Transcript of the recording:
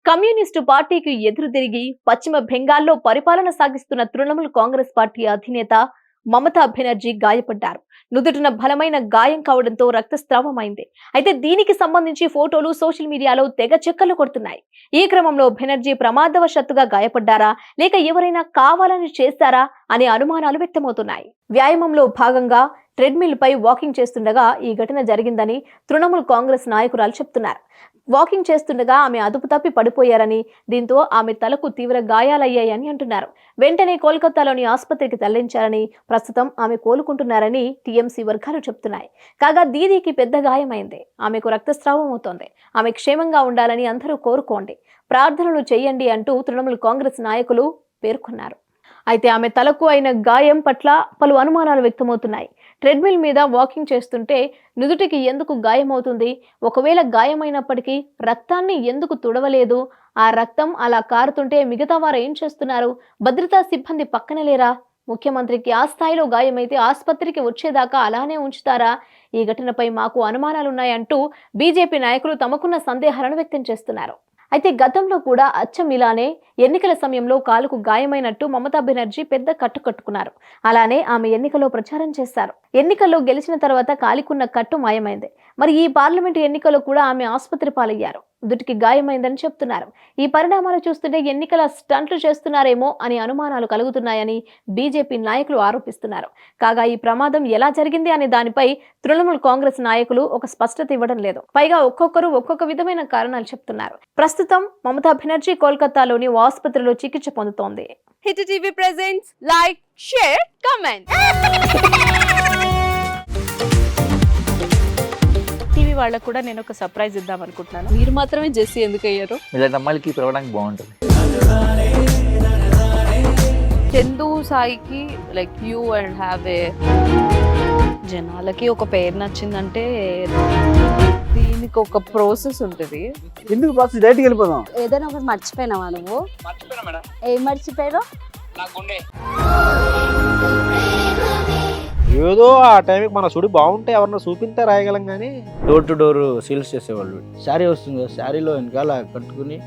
Communist పార్టీకి ఎదురుతిరిగి పశ్చిమ బెంగాల్లో పరిపాలన సాగిస్తున్న తృణమూల్ కాంగ్రెస్ పార్టీ అధినేత మమతా బెనర్జీ గాయపడ్డారు. నుదుటిన బలమైన గాయం కావడంతో రక్తస్రావమైంది. అయితే దీనికి సంబంధించి ఫోటోలు సోషల్ మీడియాలో తెగ చెక్కలు కొడుతున్నాయి. ఈ క్రమంలో బెనర్జీ ప్రమాదవశాత్తుగా గాయపడ్డారా లేక ఎవరైనా కావాలని చేశారా అనే అనుమానాలు వ్యక్తమవుతున్నాయి. వ్యాయామంలో భాగంగా ట్రెడ్మిల్ పై వాకింగ్ చేస్తుండగా ఈ ఘటన జరిగిందని తృణమూల్ కాంగ్రెస్ నాయకురాలు చెప్తున్నారు. వాకింగ్ చేస్తుండగా ఆమె అదుపు తప్పి పడిపోయారని, దీంతో ఆమె తలకు తీవ్ర గాయాలయ్యాయని అంటున్నారు. వెంటనే కోల్కతాలోని ఆసుపత్రికి తరలించారని, ప్రస్తుతం ఆమె కోలుకుంటున్నారని టీఎంసీ వర్గాలు చెప్తున్నాయి. కాగా దీదీకి పెద్ద గాయమైంది. ఆమెకు రక్తస్రావం అవుతోంది. ఆమె క్షేమంగా ఉండాలని అందరూ కోరుకోండి, ప్రార్థనలు చేయండి అంటూ తృణమూల్ కాంగ్రెస్ నాయకులు పేర్కొన్నారు. అయితే ఆమె తలకు అయిన గాయం పట్ల పలు అనుమానాలు వ్యక్తమవుతున్నాయి. ట్రెడ్మిల్ మీద వాకింగ్ చేస్తుంటే నుదుటికి ఎందుకు గాయమవుతుంది? ఒకవేళ గాయమైనప్పటికీ రక్తాన్ని ఎందుకు తుడవలేదు? ఆ రక్తం అలా కారుతుంటే మిగతా వారు ఏం చేస్తున్నారు? భద్రతా సిబ్బంది పక్కన లేరా? ముఖ్యమంత్రికి ఆ స్థాయిలో గాయమైతే ఆసుపత్రికి వచ్చేదాకా అలానే ఉంచుతారా? ఈ ఘటనపై మాకు అనుమానాలున్నాయంటూ బీజేపీ నాయకులు తమకున్న సందేహాలను వ్యక్తం చేస్తున్నారు. అయితే గతంలో కూడా అచ్చం ఇలానే ఎన్నికల సమయంలో కాలుకు గాయమైనట్టు మమతా బెనర్జీ పెద్ద కట్టు కట్టుకున్నారు. అలానే ఆమె ఎన్నికల్లో ప్రచారం చేశారు. ఎన్నికల్లో గెలిచిన తర్వాత కాలికున్న కట్టు మాయమైంది. మరి ఈ పార్లమెంటు ఎన్నికల్లో కూడా ఆమె ఆసుపత్రి పాలయ్యారు. దుటికి గాయమైందని చెప్తున్నారు. ఈ పరిణామాలు చూస్తుంటే ఎన్నికల స్టంట్లు చేస్తున్నారేమో అని అనుమానాలు కలుగుతున్నాయని బీజేపీ నాయకులు ఆరోపిస్తున్నారు. కాగా ఈ ప్రమాదం ఎలా జరిగింది అనే దానిపై తృణమూల్ కాంగ్రెస్ నాయకులు ఒక స్పష్టత ఇవ్వడం లేదు. పైగా ఒక్కొక్కరు ఒక్కొక్క విధమైన కారణాలు చెప్తున్నారు. ప్రస్తుతం మమతా బెనర్జీ కోల్కతాలోని ఆసుపత్రిలో చికిత్స పొందుతోంది. Hit TV presents like, share, comment. TV వాళ్ళకు కూడా నేను ఒక సర్ప్రైజ్ ఇద్దాం అనుకుంటున్నాను. మీరు మాత్రమే జెస్సీ ఎందుకు అయ్యారు? ఇలాంటి అమ్మాయిలకి పిలవడానికి బాగుంటుంది. చందు సాయికి like you and have a జనాలకి ఒక పేరు నచ్చిందంటే దీనికి ఒక ప్రాసెస్ ఉంటుంది. ఎందుకు ప్రాసెస్ డైరెక్ట్‌గా వెళ్ళిపోదాం. ఏదైనా ఒకటి మర్చిపోయినావా నువ్వు? మర్చిపోయినా మేడం. ఏం మర్చిపోయావు? నా గుండె. ఏదో ఆ టైంకి మన సుడి బాగుంటే ఎవరన్నా చూపిస్తే రాయగలం కానీ డోర్ టు డోర్ సేల్స్ చేసేవాళ్ళు. శారీ వస్తుంది, శారీలో వెనకాల కట్టుకుని